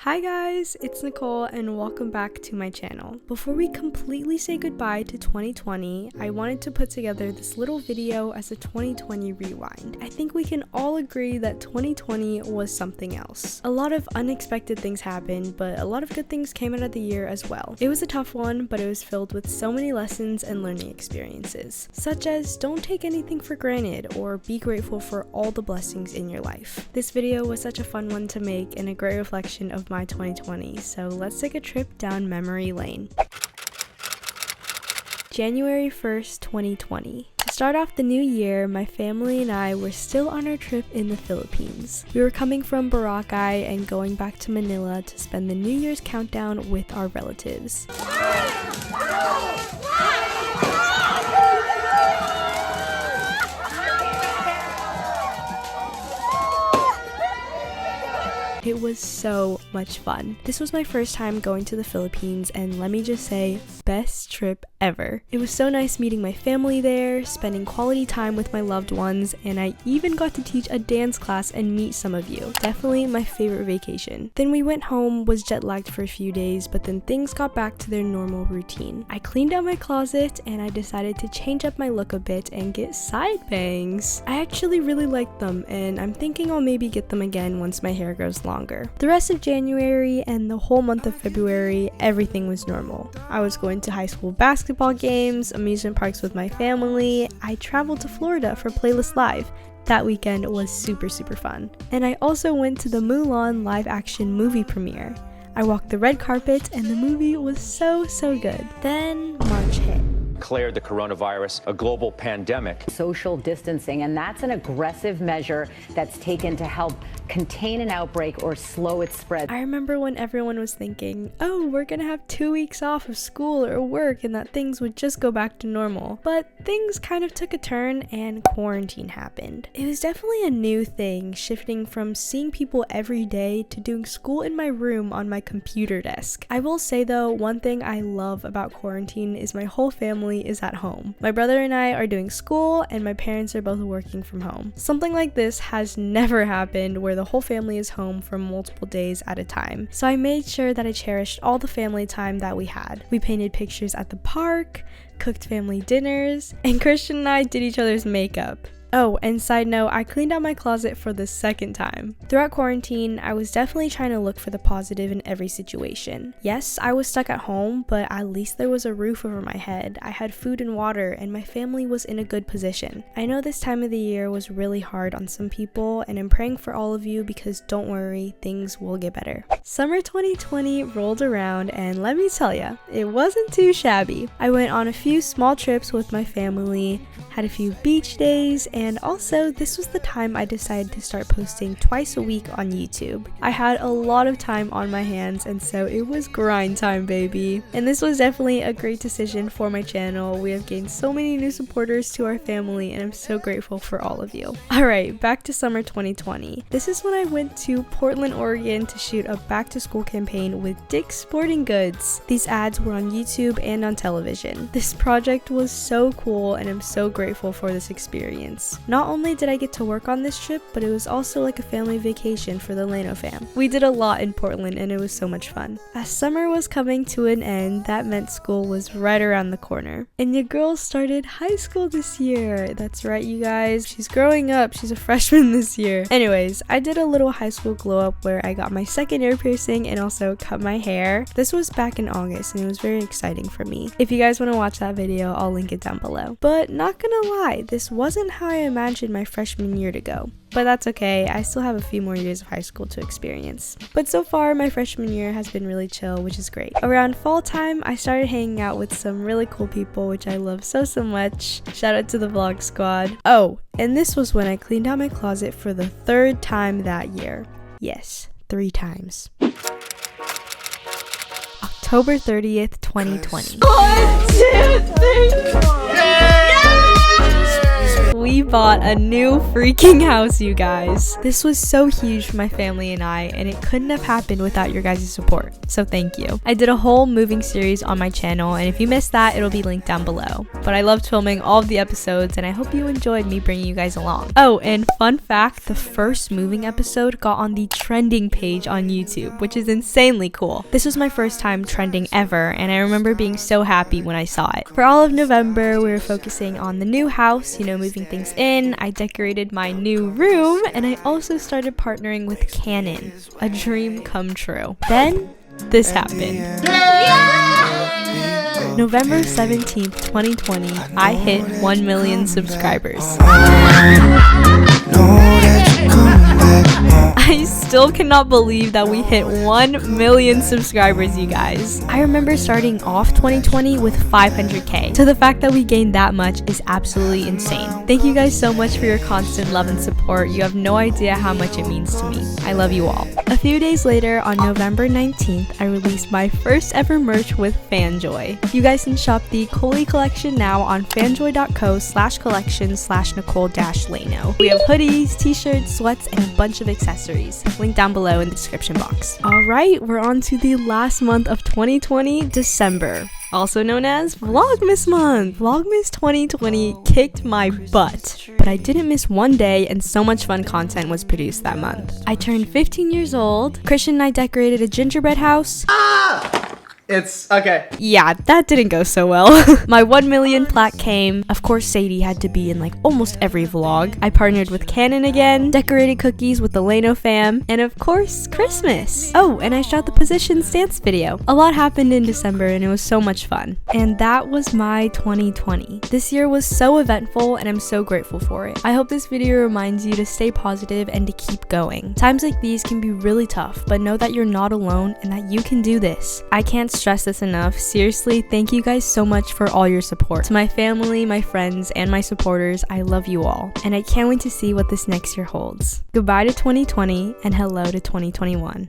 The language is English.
Hi guys, it's Nicole and welcome back to my channel. Before we completely say goodbye to 2020, I wanted to put together this little video as a 2020 rewind. I think we can all agree that 2020 was something else. A lot of unexpected things happened, but a lot of good things came out of the year as well. It was a tough one, but it was filled with so many lessons and learning experiences, such as don't take anything for granted or be grateful for all the blessings in your life. This video was such a fun one to make and a great reflection of my 2020, so let's take a trip down memory lane. January 1st, 2020. To start off the new year, my family and I were still on our trip in the Philippines. We were coming from Boracay and going back to Manila to spend the New Year's countdown with our relatives. It was so much fun. This was my first time going to the Philippines, and let me just say, best trip ever. It was so nice meeting my family there, spending quality time with my loved ones, and I even got to teach a dance class and meet some of you. Definitely my favorite vacation. Then we went home, was jet lagged for a few days, but then things got back to their normal routine. I cleaned out my closet and I decided to change up my look a bit and get side bangs. I actually really liked them, and I'm thinking I'll maybe get them again once my hair grows longer. The rest of January and the whole month of February, everything was normal. I was going to high school basketball games, amusement parks with my family. I traveled to Florida for Playlist Live. That weekend was super fun. And I also went to the Mulan live action movie premiere. I walked the red carpet and the movie was so good. Then March hit. Declared the coronavirus a global pandemic. Social distancing, and that's an aggressive measure that's taken to help contain an outbreak or slow its spread. I remember when everyone was thinking, oh, we're gonna have 2 weeks off of school or work and that things would just go back to normal. But things kind of took a turn and quarantine happened. It was definitely a new thing, shifting from seeing people every day to doing school in my room on my computer desk. I will say though, one thing I love about quarantine is my whole family is at home. My brother and I are doing school and my parents are both working from home. Something like this has never happened where the whole family is home for multiple days at a time. So I made sure that I cherished all the family time that we had. We painted pictures at the park, cooked family dinners, and Christian and I did each other's makeup. Oh, and side note, I cleaned out my closet for the second time. Throughout quarantine, I was definitely trying to look for the positive in every situation. Yes, I was stuck at home, but at least there was a roof over my head. I had food and water, and my family was in a good position. I know this time of the year was really hard on some people, and I'm praying for all of you because don't worry, things will get better. Summer 2020 rolled around, and let me tell ya, it wasn't too shabby. I went on a few small trips with my family, had a few beach days, and also this was the time I decided to start posting twice a week on YouTube. I had a lot of time on my hands, and so it was grind time, baby. And this was definitely a great decision for my channel. We have gained so many new supporters to our family, and I'm so grateful for all of you. Alright, back to summer 2020. This is when I went to Portland, Oregon to shoot a back to school campaign with Dick's Sporting Goods. These ads were on YouTube and on television. This project was so cool, and I'm so grateful for this experience. Not only did I get to work on this trip, but it was also like a family vacation for the Laeno fam. We did a lot in Portland and it was so much fun. As summer was coming to an end, that meant school was right around the corner. And your girl started high school this year. That's right, you guys. She's growing up. She's a freshman this year. Anyways, I did a little high school glow up where I got my second ear piercing and also cut my hair. This was back in August and it was very exciting for me. If you guys want to watch that video, I'll link it down below. But not gonna lie, this wasn't how I imagined my freshman year to go. But that's okay, I still have a few more years of high school to experience. But so far, my freshman year has been really chill, which is great. Around fall time, I started hanging out with some really cool people, which I love so much. Shout out to the vlog squad. Oh, and this was when I cleaned out my closet for the 3rd time that year. Yes, 3 times. October 30th, 2020. 1, 2, 3, 4. Yeah! We bought a new freaking house, you guys. This was so huge for my family and I, and it couldn't have happened without your guys' support. So thank you. I did a whole moving series on my channel, and if you missed that, it'll be linked down below. But I loved filming all of the episodes, and I hope you enjoyed me bringing you guys along. Oh, and fun fact, the first moving episode got on the trending page on YouTube, which is insanely cool. This was my first time trending ever, and I remember being so happy when I saw it. For all of November, we were focusing on the new house, moving things in. I decorated my new room, and I also started partnering with Canon. A dream come true. Then, this happened. November 17th, 2020, I hit 1 million subscribers. I still cannot believe that we hit 1 million subscribers, you guys. I remember starting off 2020 with 500k, so the fact that we gained that much is absolutely insane. Thank you guys so much for your constant love and support. You have no idea how much it means to me. I love you all. A few days later, on November 19th, I released my first ever merch with Fanjoy. You guys can shop the Coley collection now on fanjoy.co/collection/Nicole-Laeno. We have hoodies, t-shirts, sweats, and a bunch of accessories. Link down below in the description box. Alright, we're on to the last month of 2020, December. Also known as Vlogmas month. Vlogmas 2020 kicked my butt, but I didn't miss one day and so much fun content was produced that month. I turned 15 years old. Christian and I decorated a gingerbread house. It's okay. Yeah, that didn't go so well. My 1 million plaque came. Of course, Sadie had to be in like almost every vlog. I partnered with Canon again, decorated cookies with the Laeno fam, and of course, Christmas. Oh, and I shot the Positions dance video. A lot happened in December and it was so much fun. And that was my 2020. This year was so eventful and I'm so grateful for it. I hope this video reminds you to stay positive and to keep going. Times like these can be really tough, but know that you're not alone and that you can do this. I can't stress this enough. Seriously, thank you guys so much for all your support. To my family, my friends, and my supporters, I love you all. And I can't wait to see what this next year holds. Goodbye to 2020 and hello to 2021.